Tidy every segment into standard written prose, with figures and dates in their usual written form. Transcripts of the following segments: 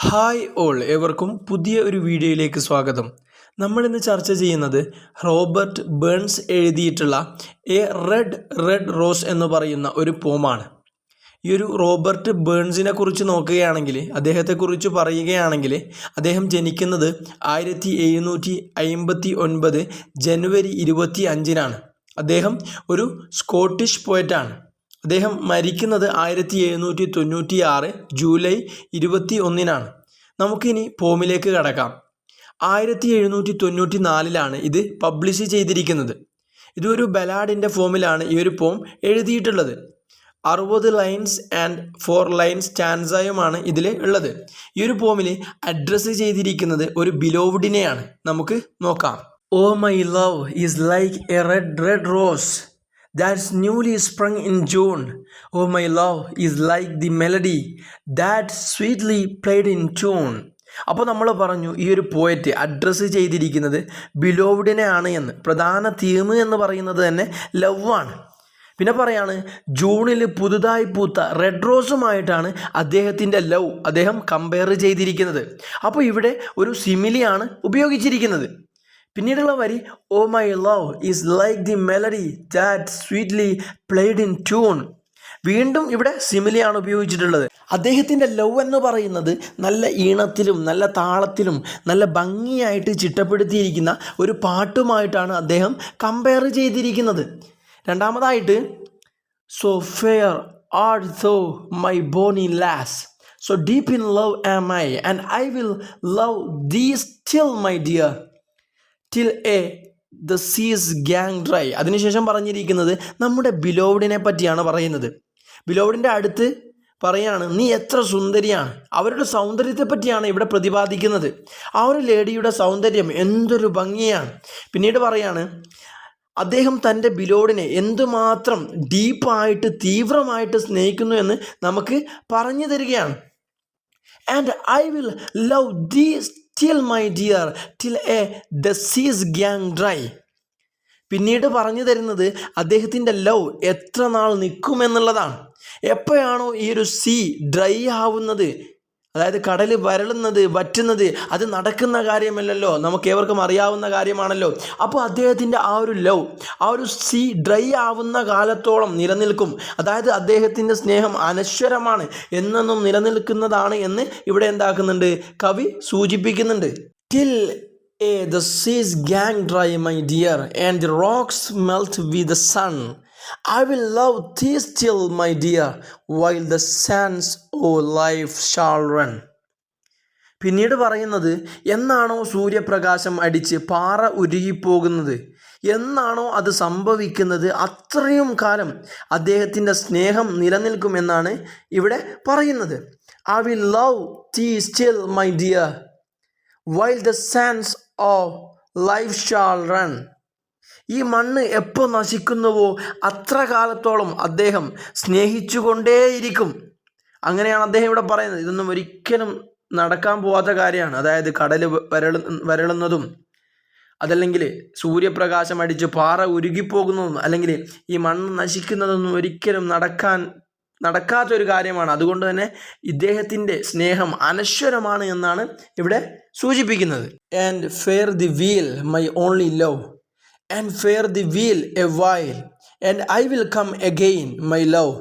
Hi all, ഏവർക്കും പുതിയ ഒരു വീഡിയോയിലേക്ക് സ്വാഗതം. നമ്മളിന്ന് ചർച്ച ചെയ്യുന്നത് റോബർട്ട് ബേൺസ് എഴുതിയിട്ടുള്ള എ റെഡ് റോസ് എന്ന് പറയുന്ന ഒരു പോമാണ്. ഈ ഒരു റോബർട്ട് ബേൺസിനെ കുറിച്ച് നോക്കുകയാണെങ്കിൽ, അദ്ദേഹത്തെക്കുറിച്ച് പറയുകയാണെങ്കിൽ, അദ്ദേഹം ജനിക്കുന്നത് 1759 ജനുവരി 25-നാണ്. അദ്ദേഹം ഒരു സ്കോട്ടിഷ് പോയറ്റാണ്. അദ്ദേഹം മരിക്കുന്നത് 1796 ജൂലൈ 21-നാണ്. നമുക്കിനി പോമിലേക്ക് കടക്കാം. 1794-ലാണ് ഇത് പബ്ലിഷ് ചെയ്തിരിക്കുന്നത്. ഇതൊരു ബലാഡിൻ്റെ ഫോമിലാണ് ഈ ഒരു പോം എഴുതിയിട്ടുള്ളത്. 60 ലൈൻസ് ആൻഡ് 4 ലൈൻസ് സ്റ്റാൻസയുമാണ് ഇതിൽ ഉള്ളത്. ഈ ഒരു പോമിൽ അഡ്രസ്സ് ചെയ്തിരിക്കുന്നത് ഒരു ബിലോവ്ഡിനെയാണ്. നമുക്ക് നോക്കാം. Oh my love is like a red rose that's newly sprung in June. Oh, my love is like the melody that sweetly played in tune. അപ്പോൾ നമ്മൾ പറഞ്ഞു ഈ ഒരു പോയറ്റ് അഡ്രസ്സ് ചെയ്തിരിക്കുന്നത് ബിലോവ്ഡിനെ ആണ് എന്ന്. പ്രധാന തീം എന്ന് പറയുന്നത് തന്നെ ലവ് ആണ്. പിന്നെ പറയാണ്, ജൂണിൽ പുതുതായി പൂത്ത റെഡ് റോസുമായിട്ടാണ് അദ്ദേഹത്തിൻ്റെ ലവ് അദ്ദേഹം കമ്പയർ ചെയ്തിരിക്കുന്നത്. അപ്പോൾ ഇവിടെ ഒരു സിമിലിയാണ് ഉപയോഗിച്ചിരിക്കുന്നത്. പിന്നീടുള്ള വരി, oh my love is like the melody that sweetly played in tune. വീണ്ടും ഇവിടെ സിമിലിയാണ് ഉപയോഗിച്ചിട്ടുള്ളത്. അദ്ദേഹത്തിൻ്റെ ലവ് എന്ന് പറയുന്നത് നല്ല ഈണത്തിലും നല്ല താളത്തിലും നല്ല ഭംഗിയായിട്ട് ചിട്ടപ്പെടുത്തിയിരിക്കുന്ന ഒരു പാട്ടുമായിട്ടാണ് അദ്ദേഹം കമ്പയർ ചെയ്തിരിക്കുന്നത്. രണ്ടാമതായിട്ട്, so fair art thou my bonnie lass, so deep in love am I and I will love thee still my dear till the seas gang dry. അതിനുശേഷം പറഞ്ഞിരിക്കുന്നത് നമ്മുടെ ബിലോവ്ഡിനെ പറ്റിയാണ് പറയുന്നത്. ബിലോവ്ഡിൻ്റെ അടുത്ത് പറയാണ്, നീ എത്ര സുന്ദരിയാണ്. അവരുടെ സൗന്ദര്യത്തെ പറ്റിയാണ് ഇവിടെ പ്രതിപാദിക്കുന്നത്. ആ ഒരു ലേഡിയുടെ സൗന്ദര്യം എന്തൊരു ഭംഗിയാണ്. പിന്നീട് പറയാണ്, അദ്ദേഹം തൻ്റെ ബിലോവ്ഡിനെ എന്തുമാത്രം ഡീപ്പായിട്ട് തീവ്രമായിട്ട് സ്നേഹിക്കുന്നു എന്ന് നമുക്ക് പറഞ്ഞു തരികയാണ്. And I will love these till my dear till the seas gang dry. പിന്നീട് പറഞ്ഞു തരുന്നത് അദ്ദേഹത്തിൻ്റെ ലവ് എത്ര നാൾ നിൽക്കുമെന്നുള്ളതാണ്. എപ്പോഴാണോ ഈ ഒരു സീ ഡ്രൈ ആവുന്നത്, അതായത് കടൽ വരളുന്നത് വറ്റുന്നത്, അത് നടക്കുന്ന കാര്യമല്ലല്ലോ, നമുക്ക് ഏവർക്കും അറിയാവുന്ന കാര്യമാണല്ലോ. അപ്പോൾ അദ്ദേഹത്തിൻ്റെ ആ ഒരു ലവ് ആ ഒരു സീ ഡ്രൈ ആവുന്ന കാലത്തോളം നിലനിൽക്കും. അതായത് അദ്ദേഹത്തിൻ്റെ സ്നേഹം അനശ്വരമാണ്, എന്നെന്നും നിലനിൽക്കുന്നതാണ് എന്ന് ഇവിടെ എന്താക്കുന്നുണ്ട്, കവി സൂചിപ്പിക്കുന്നുണ്ട്. Till the seas gang dry my dear and the rocks melt with the sun, I will love thee still my dear while the sands of life shall run. പിന്നീട് പറയുന്നത്, എന്നാണോ സൂര്യപ്രകാശം അടിച്ച് പാറ ഉരുകിപ്പോകുന്നത്, എന്നാണോ അത് സംഭവിക്കുന്നത്, അത്രയും കാലം അദ്ദേഹത്തിൻ്റെ സ്നേഹം നിലനിൽക്കുമെന്നാണ് ഇവിടെ പറയുന്നത്. I will love thee still my dear while the sands of life shall run. ഈ മണ്ണ് എപ്പോൾ നശിക്കുന്നുവോ അത്ര കാലത്തോളം അദ്ദേഹം സ്നേഹിച്ചുകൊണ്ടേയിരിക്കും. അങ്ങനെയാണ് അദ്ദേഹം ഇവിടെ പറയുന്നത്. ഇതൊന്നും ഒരിക്കലും നടക്കാൻ പോകാത്ത കാര്യമാണ്. അതായത് കടൽ വരളുന്നതും അതല്ലെങ്കിൽ സൂര്യപ്രകാശം അടിച്ച് പാറ ഉരുകിപ്പോകുന്നതും അല്ലെങ്കിൽ ഈ മണ്ണ് നശിക്കുന്നതൊന്നും ഒരിക്കലും നടക്കാത്തൊരു കാര്യമാണ്. അതുകൊണ്ട് തന്നെ ഇദ്ദേഹത്തിൻ്റെ സ്നേഹം അനശ്വരമാണ് എന്നാണ് ഇവിടെ സൂചിപ്പിക്കുന്നത്. And fare thee well my only love and fare thee well a while and I will come again my love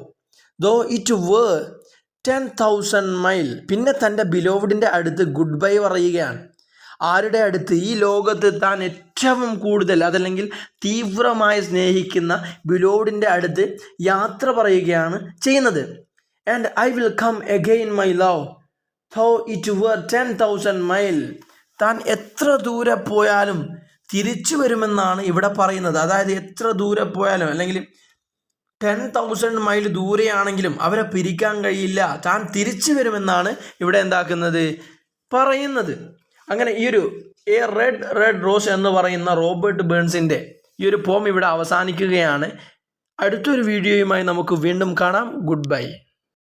though it were 10,000 mile. പിന്നെ തൻ്റെ ബിലോവ്ഡിൻ്റെ അടുത്ത് ഗുഡ് ബൈ പറയുകയാണ്. ആരുടെ അടുത്ത്? ഈ ലോകത്ത് താൻ ഏറ്റവും കൂടുതൽ അതല്ലെങ്കിൽ തീവ്രമായി സ്നേഹിക്കുന്ന ബിലോവ്ഡിൻ്റെ അടുത്ത് യാത്ര പറയുകയാണ് ചെയ്യുന്നത്. And I will come again my love though it were 10,000 mile. താൻ എത്ര ദൂരെ പോയാലും തിരിച്ചു വരുമെന്നാണ് ഇവിടെ പറയുന്നത്. അതായത് എത്ര ദൂരെ പോയാലും അല്ലെങ്കിൽ 10,000 മൈൽ ദൂരെയാണെങ്കിലും അവരെ പിരിക്കാൻ കഴിയില്ല, താൻ തിരിച്ചു വരുമെന്നാണ് ഇവിടെ എന്താക്കുന്നത്, പറയുന്നത്. അങ്ങനെ ഈ ഒരു എ റെഡ് റോസ് എന്ന് പറയുന്ന റോബർട്ട് ബേൺസിൻ്റെ ഈ ഒരു പോം ഇവിടെ അവസാനിക്കുകയാണ്. അടുത്തൊരു വീഡിയോയുമായി നമുക്ക് വീണ്ടും കാണാം. Good bye.